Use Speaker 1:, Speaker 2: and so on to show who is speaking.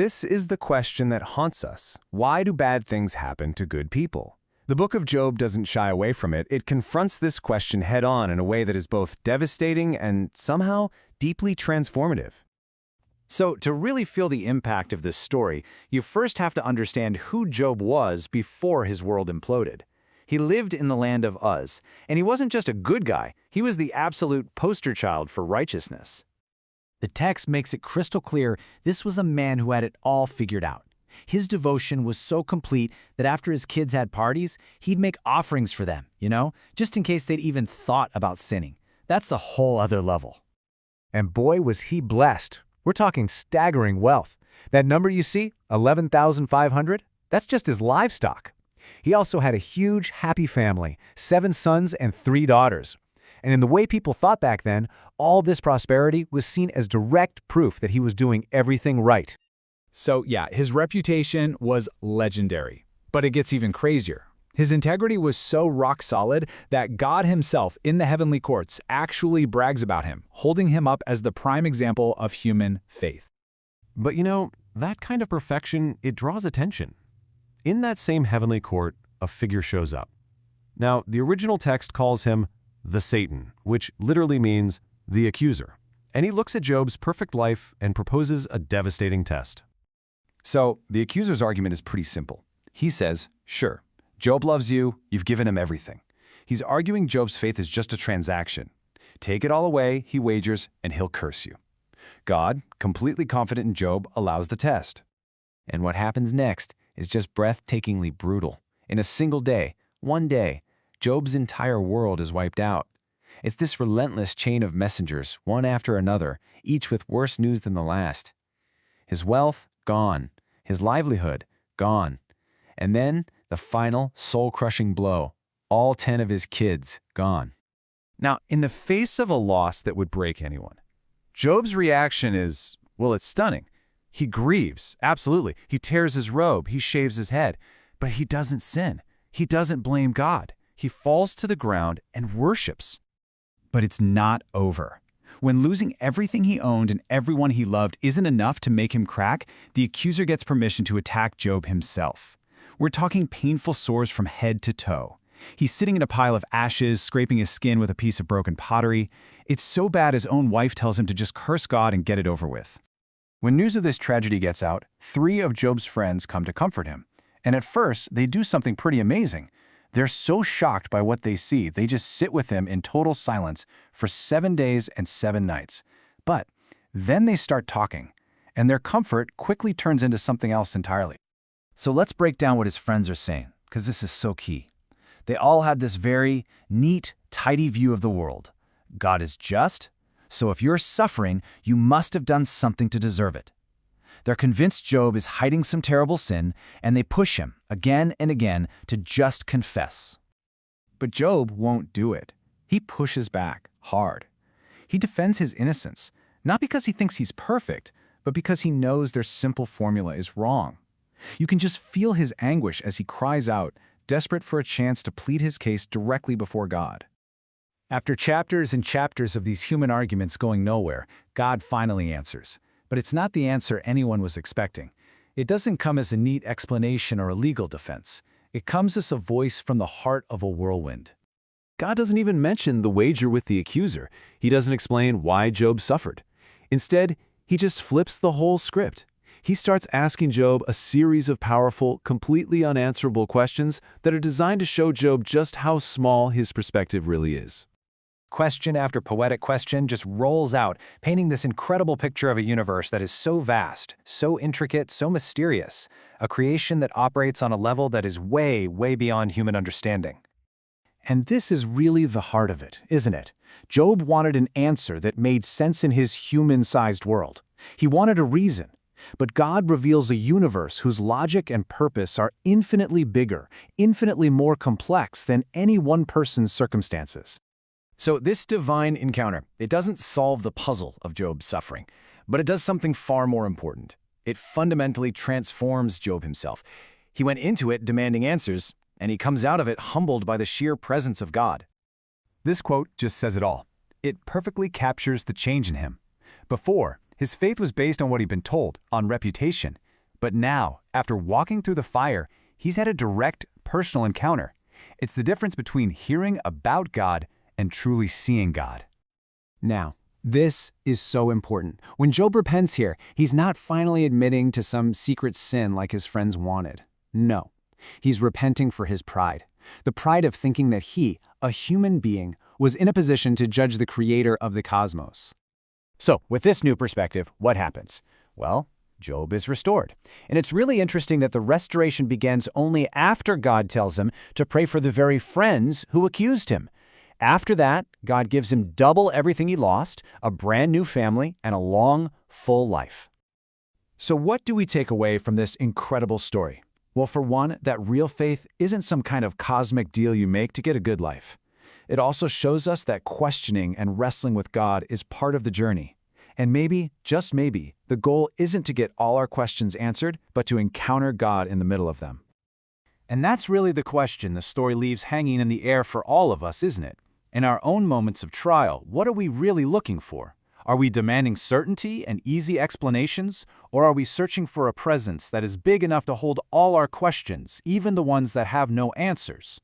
Speaker 1: This is the question that haunts us. Why do bad things happen to good people? The book of Job doesn't shy away from it. It confronts this question head-on in a way that is both devastating and somehow deeply transformative.
Speaker 2: So, to really feel the impact of this story, you first have to understand who Job was before his world imploded. He lived in the land of Uz, and he wasn't just a good guy, he was the absolute poster child for righteousness.
Speaker 3: The text makes it crystal clear this was a man who had it all figured out. His devotion was so complete that after his kids had parties, he'd make offerings for them, just in case they'd even thought about sinning. That's a whole other level.
Speaker 4: And boy, was he blessed. We're talking staggering wealth. That number you see, 11,500, that's just his livestock. He also had a huge, happy family, 7 sons and 3 daughters. And in the way people thought back then, all this prosperity was seen as direct proof that he was doing everything right.
Speaker 5: So yeah, his reputation was legendary. But it gets even crazier. His integrity was so rock solid that God himself in the heavenly courts actually brags about him, holding him up as the prime example of human faith.
Speaker 1: But that kind of perfection, it draws attention. In that same heavenly court, a figure shows up. Now, the original text calls him the Satan, which literally means the accuser. And he looks at Job's perfect life and proposes a devastating test. So, the accuser's argument is pretty simple. He says, sure, Job loves you, you've given him everything. He's arguing Job's faith is just a transaction. Take it all away, he wagers, and he'll curse you. God, completely confident in Job, allows the test. And what happens next is just breathtakingly brutal. In a single day, one day, Job's entire world is wiped out. It's this relentless chain of messengers, one after another, each with worse news than the last. His wealth, gone. His livelihood, gone. And then, the final, soul-crushing blow. All 10 of his kids, gone. Now, in the face of a loss that would break anyone, Job's reaction is, well, it's stunning. He grieves, absolutely. He tears his robe, he shaves his head. But he doesn't sin. He doesn't blame God. He falls to the ground and worships. But it's not over. When losing everything he owned and everyone he loved isn't enough to make him crack, the accuser gets permission to attack Job himself. We're talking painful sores from head to toe. He's sitting in a pile of ashes, scraping his skin with a piece of broken pottery. It's so bad his own wife tells him to just curse God and get it over with. When news of this tragedy gets out, 3 of Job's friends come to comfort him. And at first, they do something pretty amazing. They're so shocked by what they see, they just sit with him in total silence for 7 days and 7 nights. But then they start talking, and their comfort quickly turns into something else entirely. So let's break down what his friends are saying, because this is so key. They all had this very neat, tidy view of the world. God is just, so if you're suffering, you must have done something to deserve it. They're convinced Job is hiding some terrible sin, and they push him again and again to just confess. But Job won't do it. He pushes back hard. He defends his innocence, not because he thinks he's perfect, but because he knows their simple formula is wrong. You can just feel his anguish as he cries out, desperate for a chance to plead his case directly before God.
Speaker 4: After chapters and chapters of these human arguments going nowhere, God finally answers. But it's not the answer anyone was expecting. It doesn't come as a neat explanation or a legal defense. It comes as a voice from the heart of a whirlwind.
Speaker 1: God doesn't even mention the wager with the accuser. He doesn't explain why Job suffered. Instead, he just flips the whole script. He starts asking Job a series of powerful, completely unanswerable questions that are designed to show Job just how small his perspective really is.
Speaker 2: Question after poetic question just rolls out, painting this incredible picture of a universe that is so vast, so intricate, so mysterious, a creation that operates on a level that is way, way beyond human understanding. And this is really the heart of it, isn't it? Job wanted an answer that made sense in his human-sized world. He wanted a reason. But God reveals a universe whose logic and purpose are infinitely bigger, infinitely more complex than any one person's circumstances.
Speaker 1: So this divine encounter, it doesn't solve the puzzle of Job's suffering, but it does something far more important. It fundamentally transforms Job himself. He went into it demanding answers, and he comes out of it humbled by the sheer presence of God. This quote just says it all. It perfectly captures the change in him. Before, his faith was based on what he'd been told, on reputation.
Speaker 2: But now, after walking through the fire, he's had a direct, personal encounter. It's the difference between hearing about God and truly seeing God.
Speaker 6: Now, this is so important. When Job repents here, he's not finally admitting to some secret sin like his friends wanted. No, he's repenting for his pride. The pride of thinking that he, a human being, was in a position to judge the creator of the cosmos.
Speaker 2: So, with this new perspective, what happens? Well, Job is restored. And it's really interesting that the restoration begins only after God tells him to pray for the very friends who accused him. After that, God gives him double everything he lost, a brand new family, and a long, full life.
Speaker 5: So what do we take away from this incredible story? Well, for one, that real faith isn't some kind of cosmic deal you make to get a good life. It also shows us that questioning and wrestling with God is part of the journey. And maybe, just maybe, the goal isn't to get all our questions answered, but to encounter God in the middle of them.
Speaker 2: And that's really the question the story leaves hanging in the air for all of us, isn't it? In our own moments of trial, what are we really looking for? Are we demanding certainty and easy explanations, or are we searching for a presence that is big enough to hold all our questions, even the ones that have no answers?